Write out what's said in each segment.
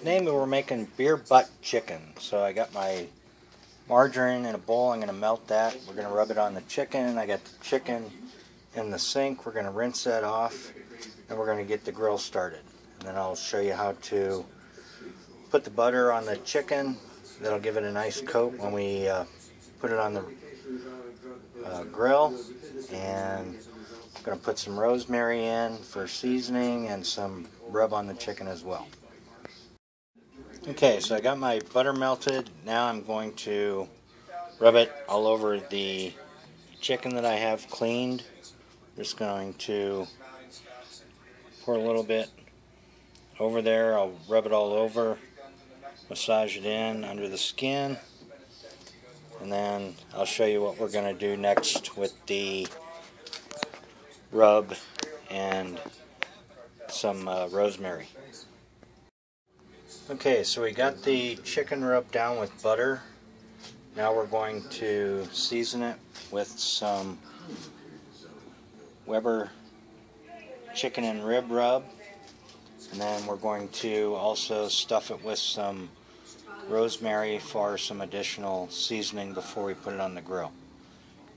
Today we're making beer butt chicken. So I got my margarine in a bowl. I'm going to melt that. We're going to rub it on the chicken. I got the chicken in the sink. We're going to rinse that off, and we're going to get the grill started. And then I'll show you how to put the butter on the chicken. That'll give it a nice coat when we put it on the grill. And I'm going to put some rosemary in for seasoning and some rub on the chicken as well. Okay, so I got my butter melted. Now I'm going to rub it all over the chicken that I have cleaned. Just going to pour a little bit over there. I'll rub it all over, massage it in under the skin, and then I'll show you what we're going to do next with the rub and some rosemary. Okay, so we got the chicken rubbed down with butter. Now we're going to season it with some Weber chicken and rib rub, and then we're going to also stuff it with some rosemary for some additional seasoning before we put it on the grill.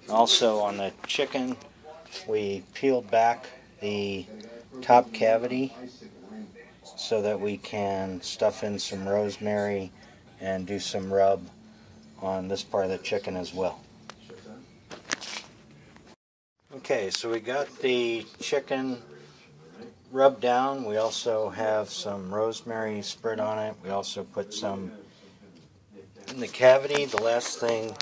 Also on the chicken, we peeled back the top cavity so that we can stuff in some rosemary and do some rub on this part of the chicken as well. Okay, so we got the chicken rubbed down. We also have some rosemary spread on it. We also put some in the cavity. The last thing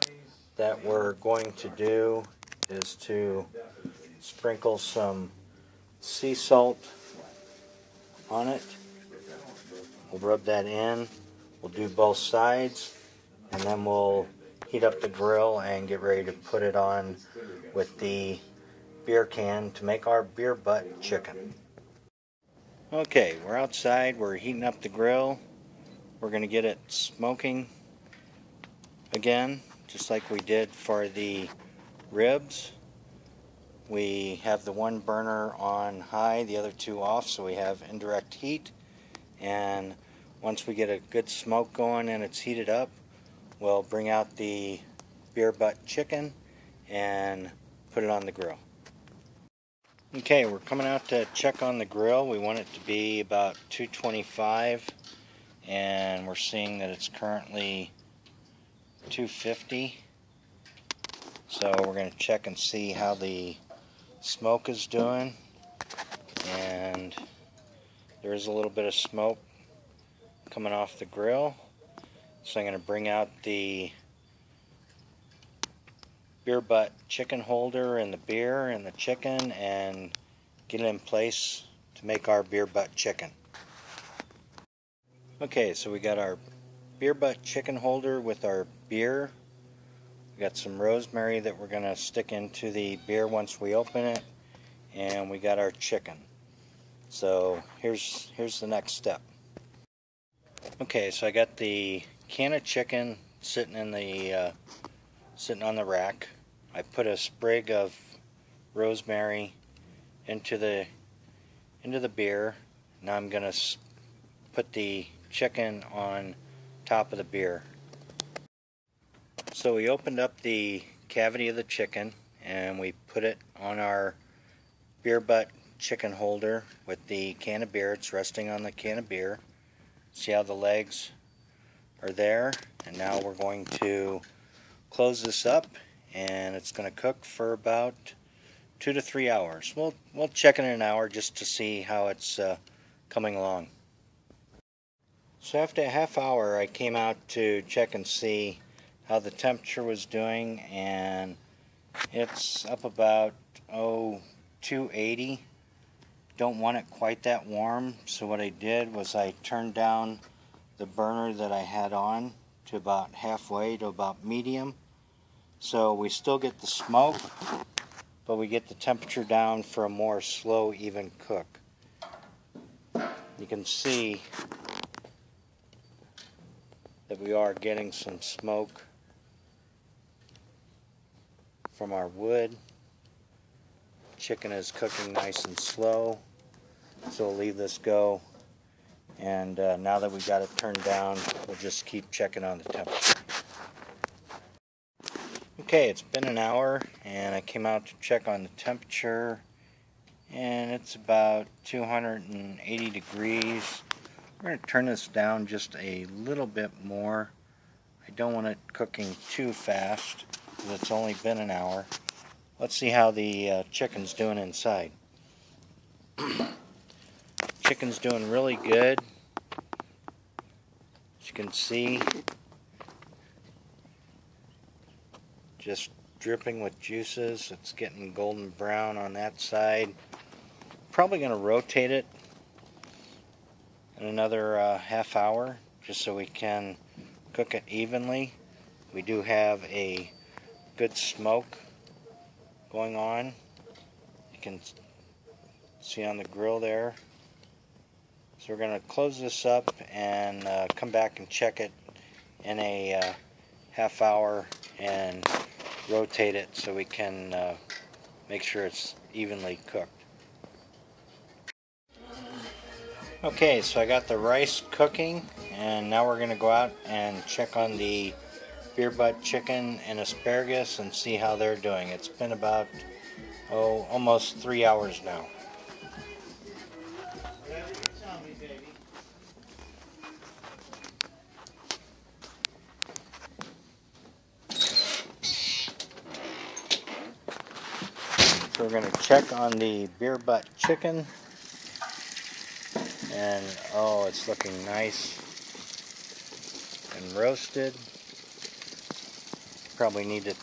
that we're going to do is to sprinkle some sea salt on it. We'll rub that in. We'll do both sides, and then we'll heat up the grill and get ready to put it on with the beer can to make our beer butt chicken. Okay, we're outside. We're heating up the grill. We're going to get it smoking again, just like we did for the ribs. We have the one burner on high, the other two off, so we have indirect heat. And once we get a good smoke going and it's heated up, we'll bring out the beer butt chicken and put it on the grill. Okay, we're coming out to check on the grill. We want it to be about 225, and we're seeing that it's currently 250. So we're going to check and see how the smoke is doing. And there is a little bit of smoke coming off the grill. So I'm going to bring out the beer butt chicken holder and the beer and the chicken and get it in place to make our beer butt chicken. Okay, so we got our beer butt chicken holder with our beer. We got some rosemary that we're going to stick into the beer once we open it, and we got our chicken. So here's the next step. Okay, so I got the can of chicken sitting in the sitting on the rack. I put a sprig of rosemary into the beer. Now I'm going to put the chicken on top of the beer. So we opened up the cavity of the chicken and we put it on our beer butt chicken holder with the can of beer. It's resting on the can of beer. See how the legs are there? And now we're going to close this up, and it's going to cook for about 2 to 3 hours. We'll check in an hour just to see how it's coming along. So after a half hour, I came out to check and see how the temperature was doing, and it's up about 280. Don't want it quite that warm, so what I did was I turned down the burner that I had on to about halfway, to about medium. So we still get the smoke, but we get the temperature down for a more slow, even cook. You can see that we are getting some smoke from our wood. Chicken is cooking nice and slow, so we'll leave this go And now that we got it turned down, we'll just keep checking on the temperature. Okay, it's been an hour and I came out to check on the temperature, and it's about 280 degrees. We're going to turn this down just a little bit more. I don't want it cooking too fast because it's only been an hour. Let's see how the chicken's doing inside. Chicken's doing really good. As you can see, just dripping with juices. It's getting golden brown on that side. Probably going to rotate it in another half hour just so we can cook it evenly. We do have a good smoke going on. You can see on the grill there. So we're going to close this up and come back and check it in a half hour and rotate it so we can make sure it's evenly cooked. Okay, so I got the rice cooking, and now we're going to go out and check on the beer butt chicken and asparagus and see how they're doing. It's been about almost 3 hours now. So we're going to check on the beer butt chicken, and it's looking nice and roasted. Probably need to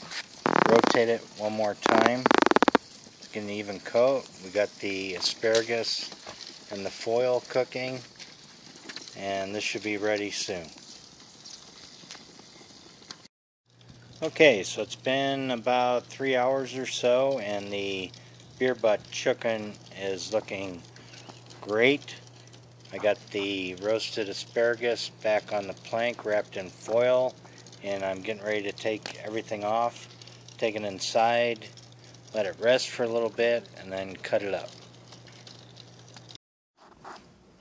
rotate it one more time to get an even coat. We got the asparagus and the foil cooking, and this should be ready soon. Okay, so it's been about 3 hours or so, and the beer butt chicken is looking great. I got the roasted asparagus back on the plank wrapped in foil, and I'm getting ready to take everything off, take it inside, let it rest for a little bit, and then cut it up.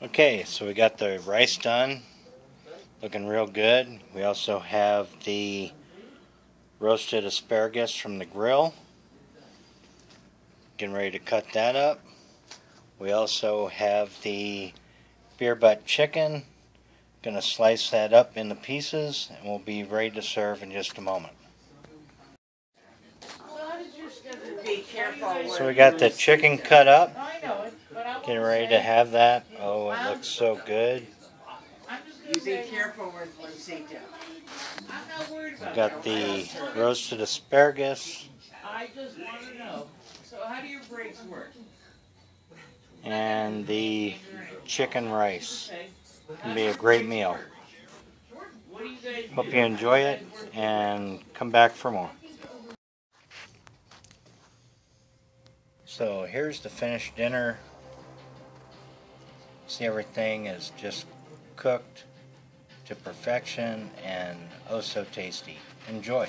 Okay, so we got the rice done, looking real good. We also have the roasted asparagus from the grill, getting ready to cut that up. We also have the beer butt chicken. Going to slice that up into pieces, and we'll be ready to serve in just a moment. So we got the chicken cut up, getting ready to have that. Oh, it looks so good. You be careful with Lucita. We got the roasted asparagus. I just want to know. So how do your brakes work? And the chicken rice. It'll be a great meal. Hope you enjoy it and come back for more. So here's the finished dinner. See, everything is just cooked to perfection and oh so tasty. Enjoy.